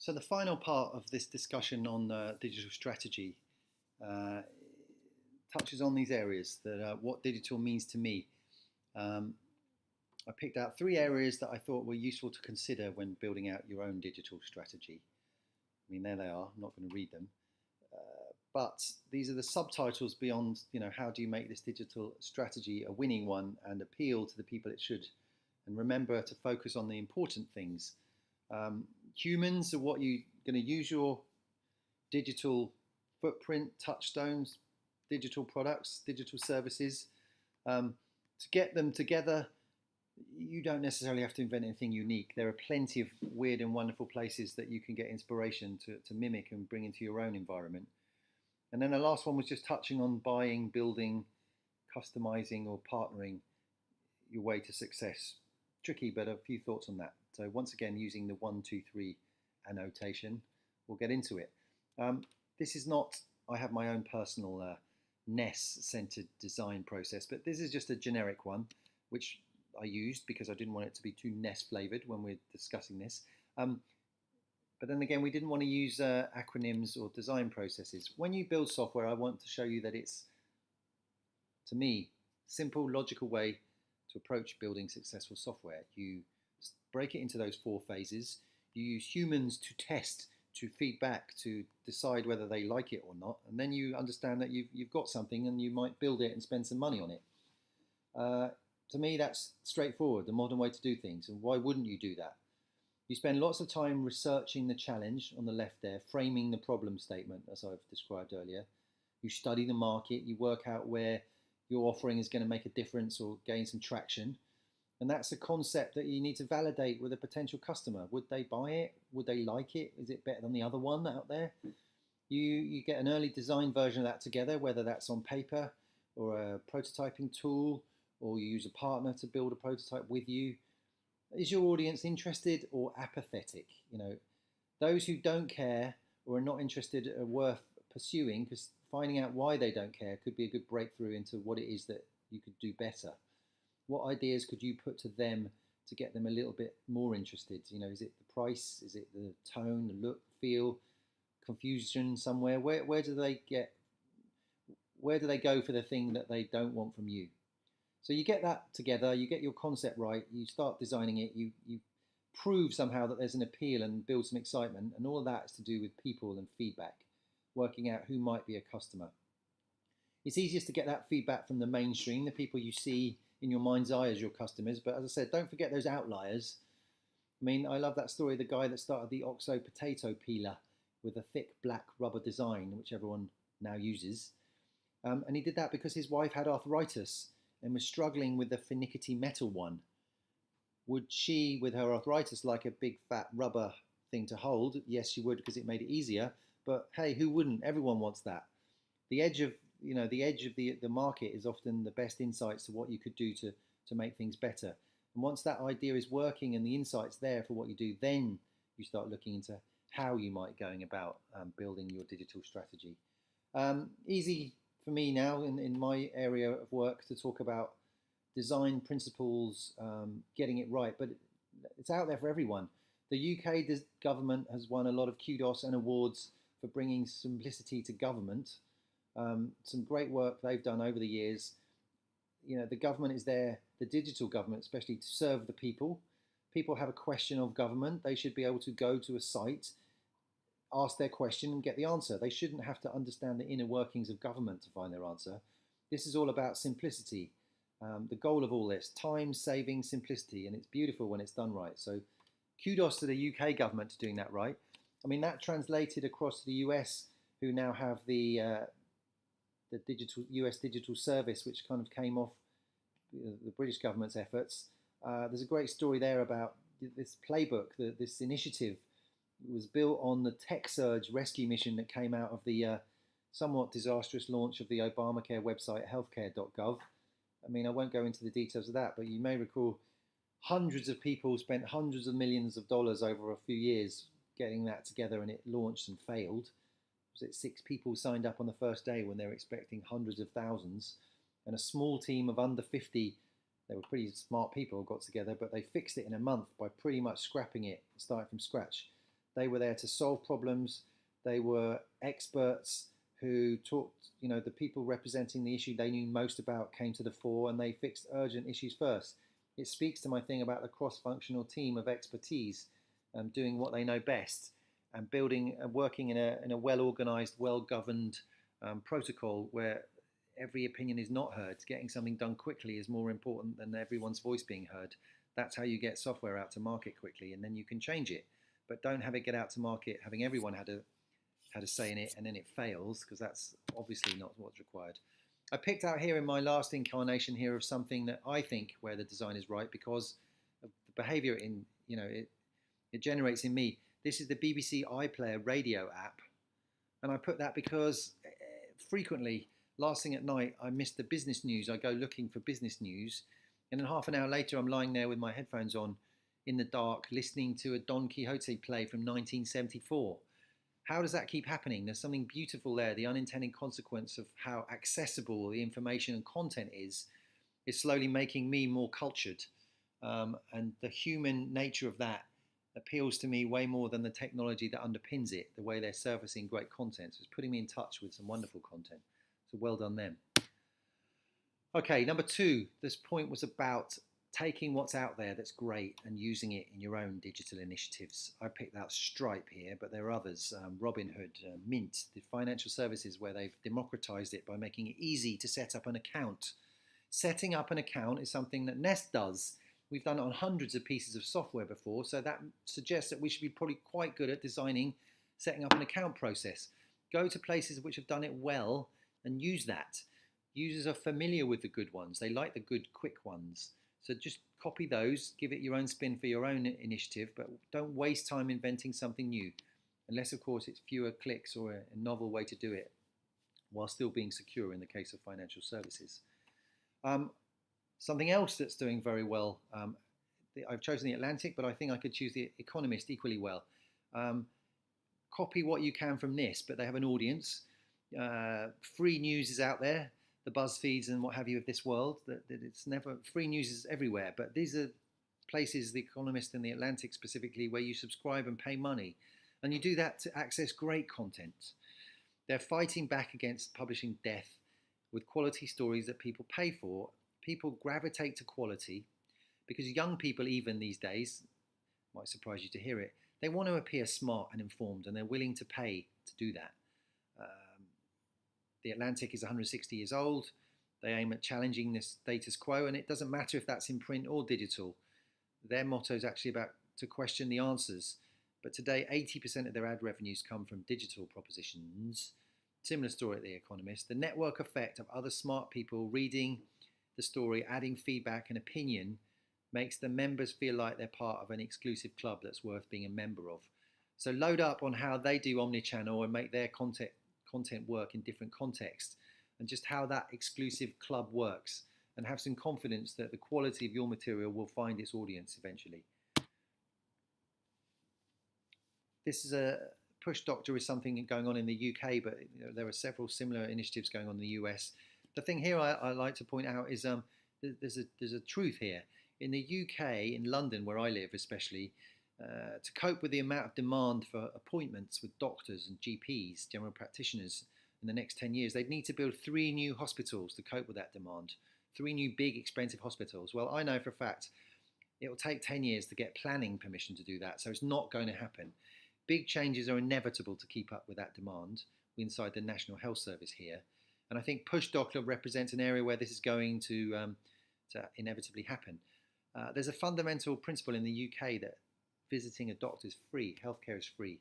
So the final part of this discussion on digital strategy uh, touches on these areas that what digital means to me. Um, I picked out three areas that I thought were useful to consider when building out your own digital strategy. I mean, there they are. I'm not going to read them, but these are the subtitles beyond. How do you make this digital strategy a winning one and appeal to the people it should? And remember to focus on the important things. Um, Humans are what you're going to use your digital footprint, touchstones, digital products, digital services. To get them together, you don't necessarily have to invent anything unique. There are plenty of weird and wonderful places that you can get inspiration to mimic and bring into your own environment. And then the last one was just touching on buying, building, customizing, or partnering your way to success. Tricky, but a few thoughts on that. So once again, using the 1, 2, 3 annotation, we'll get into it. This is not, I have my own personal NES-centered design process, but this is just a generic one, which I used because I didn't want it to be too NES flavored when we're discussing this. But then again, we didn't want to use acronyms or design processes. When you build software, I want to show you that it's, to me, simple, logical way to approach building successful software. You break it into those 4 phases. You use humans to test, to feedback, to decide whether they like it or not. And then you understand that you've got something and you might build it and spend some money on it. To me, that's straightforward, the modern way to do things. And why wouldn't you do that? You spend lots of time researching the challenge on the left there, framing the problem statement, as I've described earlier. You study the market, you work out where your offering is going to make a difference or gain some traction. And that's a concept that you need to validate with a potential customer. Would they buy it? Would they like it? Is it better than the other one out there? You get an early design version of that together, whether that's on paper or a prototyping tool, or you use a partner to build a prototype with you. Is your audience interested or apathetic? Those who don't care or are not interested are worth pursuing, because finding out why they don't care could be a good breakthrough into what it is that you could do better. What ideas could you put to them to get them a little bit more interested? Is it the price? Is it the tone, the look, feel, confusion somewhere? Where do they go for the thing that they don't want from you? So you get that together, you get your concept right, you start designing it, you prove somehow that there's an appeal and build some excitement, and all of that is to do with people and feedback, working out who might be a customer. It's easiest to get that feedback from the mainstream, the people you see in your mind's eye as your customers, but as I said, don't forget those outliers. I mean, I love that story of the guy that started the OXO potato peeler with a thick black rubber design, which everyone now uses. And he did that because his wife had arthritis and was struggling with the finicky metal one. Would she, with her arthritis, like a big fat rubber thing to hold? Yes, she would, because it made it easier. But hey, who wouldn't? Everyone wants that. The edge of the market is often the best insights to what you could do to make things better. And once that idea is working and the insight's there for what you do, then you start looking into how you might going about building your digital strategy. Easy for me now in my area of work to talk about design principles, getting it right, but it's out there for everyone. The UK government has won a lot of kudos and awards for bringing simplicity to government. Some great work they've done over the years. The government is there, the digital government especially, to serve the people. People have a question of government, they should be able to go to a site, ask their question and get the answer. They shouldn't have to understand the inner workings of government to find their answer. This is all about simplicity. The goal of all this, time saving simplicity, and it's beautiful when it's done right. So kudos to the UK government for doing that right. I mean, that translated across to the US, who now have the US digital service, which kind of came off the British government's efforts. There's a great story there about this playbook, this initiative was built on the tech surge rescue mission that came out of the somewhat disastrous launch of the Obamacare website, healthcare.gov. I mean, I won't go into the details of that, but you may recall hundreds of people spent hundreds of millions of dollars over a few years getting that together, and it launched and failed. Was it 6 people signed up on the first day when they were expecting hundreds of thousands? And a small team of under 50, they were pretty smart people, got together, but they fixed it in a month by pretty much scrapping it, starting from scratch. They were there to solve problems. They were experts who talked, the people representing the issue they knew most about came to the fore, and they fixed urgent issues first. It speaks to my thing about the cross-functional team of expertise doing what they know best and building and working in a well-organized, well-governed protocol where every opinion is not heard. Getting something done quickly is more important than everyone's voice being heard. That's how you get software out to market quickly, and then you can change it. But don't have it get out to market having everyone had a say in it and then it fails, because that's obviously not what's required. I picked out here in my last incarnation here of something that I think where the design is right because of the behavior it generates in me. This is the BBC iPlayer radio app, and I put that because frequently, last thing at night, I miss the business news. I go looking for business news, and then half an hour later, I'm lying there with my headphones on in the dark, listening to a Don Quixote play from 1974. How does that keep happening? There's something beautiful there. The unintended consequence of how accessible the information and content is slowly making me more cultured. And the human nature of that appeals to me way more than the technology that underpins it, the way they're surfacing great content. So it's putting me in touch with some wonderful content. So well done them. Okay, number 2, this point was about taking what's out there that's great and using it in your own digital initiatives. I picked out Stripe here, but there are others. Robinhood, Mint, the financial services where they've democratized it by making it easy to set up an account. Setting up an account is something that Nest does. We've done it on hundreds of pieces of software before, so that suggests that we should be probably quite good at designing, setting up an account process. Go to places which have done it well and use that. Users are familiar with the good ones. They like the good, quick ones. So just copy those, give it your own spin for your own initiative, but don't waste time inventing something new, unless, of course, it's fewer clicks or a novel way to do it, while still being secure in the case of financial services. Something else that's doing very well, I've chosen The Atlantic, but I think I could choose The Economist equally well. Copy what you can from this, but they have an audience. Free news is out there, the BuzzFeeds and what have you of this world. That it's never free news is everywhere, but these are places, The Economist and The Atlantic specifically, where you subscribe and pay money, and you do that to access great content. They're fighting back against publishing death with quality stories that people pay for. People gravitate to quality because young people, even these days, might surprise you to hear it, they want to appear smart and informed, and they're willing to pay to do that. The Atlantic is 160 years old. They aim at challenging this status quo, and it doesn't matter if that's in print or digital. Their motto is actually about to question the answers. But today, 80% of their ad revenues come from digital propositions. Similar story at The Economist. The network effect of other smart people reading the story, adding feedback and opinion, makes the members feel like they're part of an exclusive club that's worth being a member of. So load up on how they do omnichannel and make their content work in different contexts, and just how that exclusive club works, and have some confidence that the quality of your material will find its audience eventually. This is a Push Doctor is something going on in the UK, but there are several similar initiatives going on in the US. The thing here I like to point out is there's a truth here. In the UK, in London, where I live especially, to cope with the amount of demand for appointments with doctors and GPs, general practitioners, in the next 10 years, they'd need to build 3 new hospitals to cope with that demand. 3 new big, expensive hospitals. Well, I know for a fact it will take 10 years to get planning permission to do that, so it's not going to happen. Big changes are inevitable to keep up with that demand inside the National Health Service here. And I think Push Doctor represents an area where this is going to inevitably happen. There's a fundamental principle in the UK that visiting a doctor is free, healthcare is free,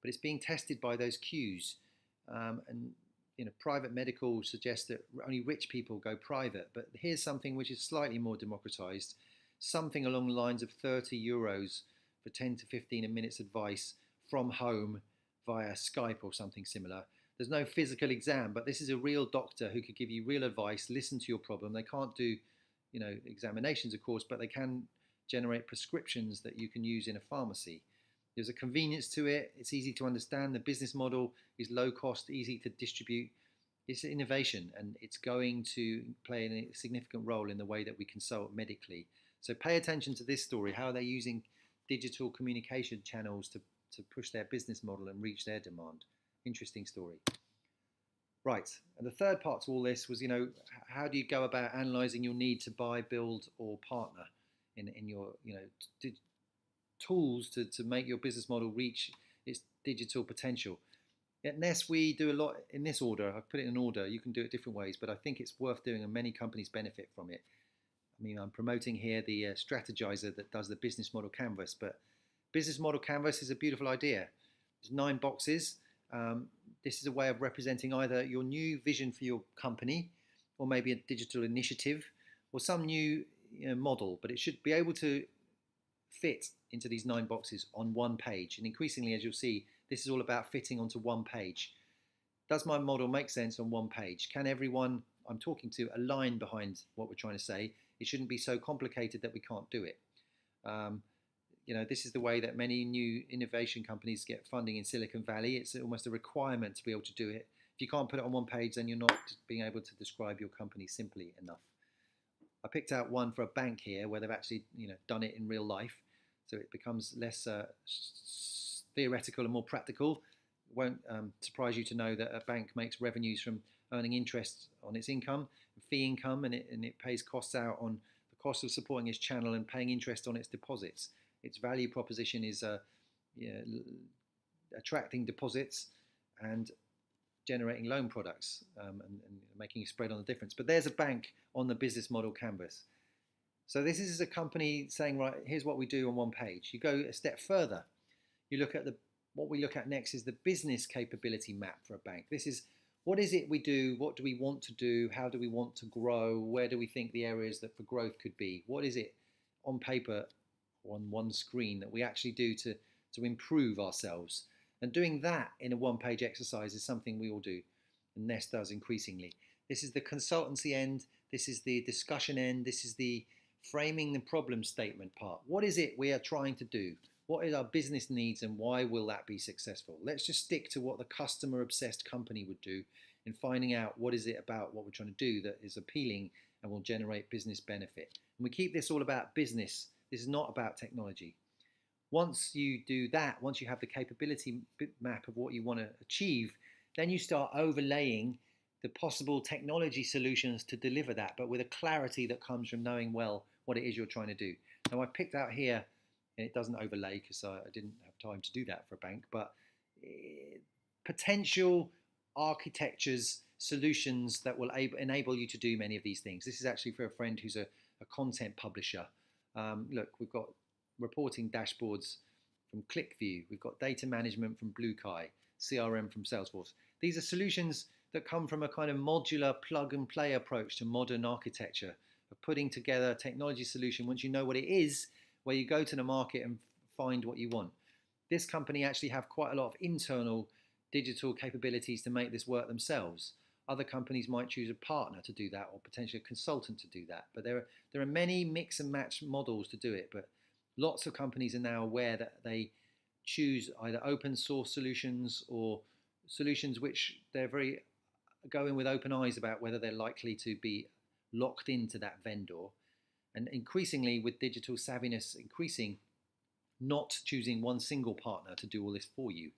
but it's being tested by those queues. And private medical suggests that only rich people go private, but here's something which is slightly more democratized, something along the lines of €30 for 10 to 15 minutes advice from home via Skype or something similar. There's no physical exam, but this is a real doctor who could give you real advice, listen to your problem. They can't do examinations, of course, but they can generate prescriptions that you can use in a pharmacy. There's a convenience to it. It's easy to understand. The business model is low cost, easy to distribute. It's innovation, and it's going to play a significant role in the way that we consult medically. So pay attention to this story. How are they using digital communication channels to to push their business model and reach their demand. Interesting story. Right, and the third part to all this was, how do you go about analysing your need to buy, build, or partner in your, tools to make your business model reach its digital potential. At Nest, we do a lot in this order. I've put it in order. You can do it different ways, but I think it's worth doing, and many companies benefit from it. I mean, I'm promoting here the strategizer that does the business model canvas, but business model canvas is a beautiful idea. There's 9 boxes. This is a way of representing either your new vision for your company, or maybe a digital initiative, or some new model, but it should be able to fit into these 9 boxes on one page. And increasingly, as you'll see, this is all about fitting onto one page. Does my model make sense on one page? Can everyone I'm talking to align behind what we're trying to say? It shouldn't be so complicated that we can't do it. This is the way that many new innovation companies get funding in Silicon Valley. It's almost a requirement to be able to do it. If you can't put it on one page, then you're not being able to describe your company simply enough. I picked out one for a bank here where they've actually done it in real life, so it becomes less theoretical and more practical. It won't surprise you to know that a bank makes revenues from earning interest on its income, fee income, and it pays costs out on the cost of supporting its channel and paying interest on its deposits. Its value proposition is attracting deposits and generating loan products and making a spread on the difference. But there's a bank on the business model canvas. So this is a company saying, right, here's what we do on one page. You go a step further. You look at what we look at next is the business capability map for a bank. This is, what is it we do? What do we want to do? How do we want to grow? Where do we think the areas that for growth could be? What is it on paper, on one screen, that we actually do to improve ourselves? And doing that in a one-page exercise is something we all do, and Nest does increasingly. This is the consultancy end, this is the discussion end, this is the framing the problem statement part. What is it we are trying to do? What is our business needs, and why will that be successful? Let's just stick to what the customer-obsessed company would do in finding out what is it about what we're trying to do that is appealing and will generate business benefit. And we keep this all about business. This is not about technology. Once you do that, once you have the capability map of what you want to achieve, then you start overlaying the possible technology solutions to deliver that, but with a clarity that comes from knowing well what it is you're trying to do. Now I picked out here, and it doesn't overlay because I didn't have time to do that for a bank, but potential architectures, solutions that will enable you to do many of these things. This is actually for a friend who's a content publisher. Look, we've got reporting dashboards from ClickView, we've got data management from Bluekai, CRM from Salesforce. These are solutions that come from a kind of modular plug and play approach to modern architecture, of putting together a technology solution once you know what it is, where you go to the market and find what you want. This company actually have quite a lot of internal digital capabilities to make this work themselves. Other companies might choose a partner to do that, or potentially a consultant to do that. But there are many mix and match models to do it, but lots of companies are now aware that they choose either open source solutions or solutions which they're very going with open eyes about whether they're likely to be locked into that vendor. And increasingly, with digital savviness increasing, not choosing one single partner to do all this for you,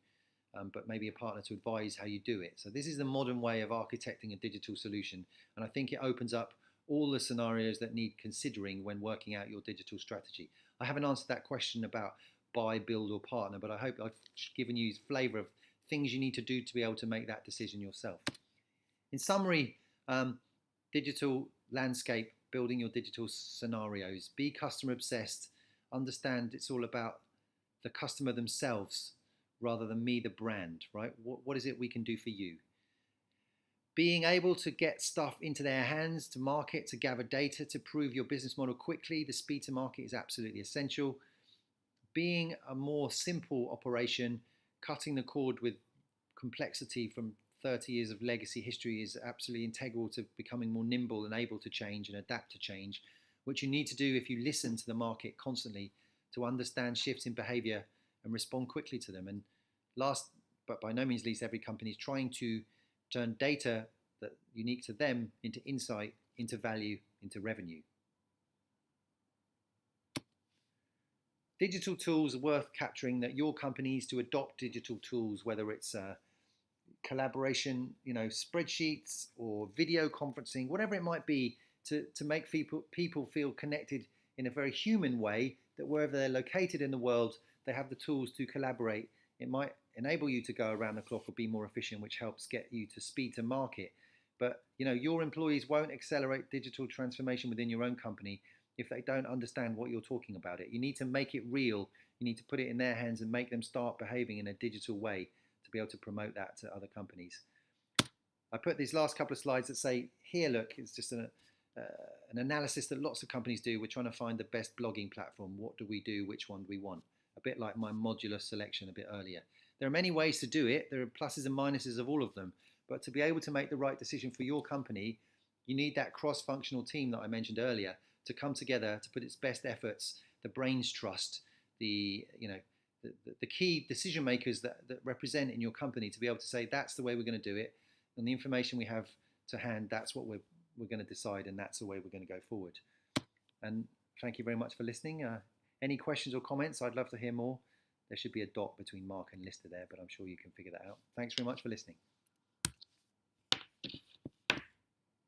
but maybe a partner to advise how you do it. So this is the modern way of architecting a digital solution, and I think it opens up all the scenarios that need considering when working out your digital strategy. I haven't answered that question about buy, build, or partner, but I hope I've given you a flavour of things you need to do to be able to make that decision yourself. In summary, digital landscape, building your digital scenarios, be customer obsessed, understand it's all about the customer themselves rather than me, the brand, right? What is it we can do for you? Being able to get stuff into their hands, to market, to gather data, to prove your business model quickly, the speed to market is absolutely essential. Being a more simple operation, cutting the cord with complexity from 30 years of legacy history is absolutely integral to becoming more nimble and able to change and adapt to change, which you need to do if you listen to the market constantly to understand shifts in behavior and respond quickly to them. And last, but by no means least, every company is trying to turn data that's unique to them into insight, into value, into revenue. digital tools are worth capturing, that your company needs to adopt digital tools, whether it's collaboration, spreadsheets or video conferencing, whatever it might be, to make people feel connected in a very human way, that wherever they're located in the world, they have the tools to collaborate. It might enable you to go around the clock or be more efficient, which helps get you to speed to market. But your employees won't accelerate digital transformation within your own company if they don't understand what you're talking about it. You need to make it real. You need to put it in their hands and make them start behaving in a digital way to be able to promote that to other companies. I put these last couple of slides that say, here, look, it's just an analysis that lots of companies do. We're trying to find the best blogging platform. What do we do? Which one do we want? A bit like my modular selection a bit earlier. There are many ways to do it. There are pluses and minuses of all of them. But to be able to make the right decision for your company, you need that cross-functional team that I mentioned earlier to come together to put its best efforts, the brains trust, the key decision makers that represent in your company, to be able to say, that's the way we're going to do it, and the information we have to hand, that's what we're going to decide, and that's the way we're going to go forward. And thank you very much for listening. Any questions or comments? I'd love to hear more. There should be a dot between Mark and Lister there, but I'm sure you can figure that out. Thanks very much for listening.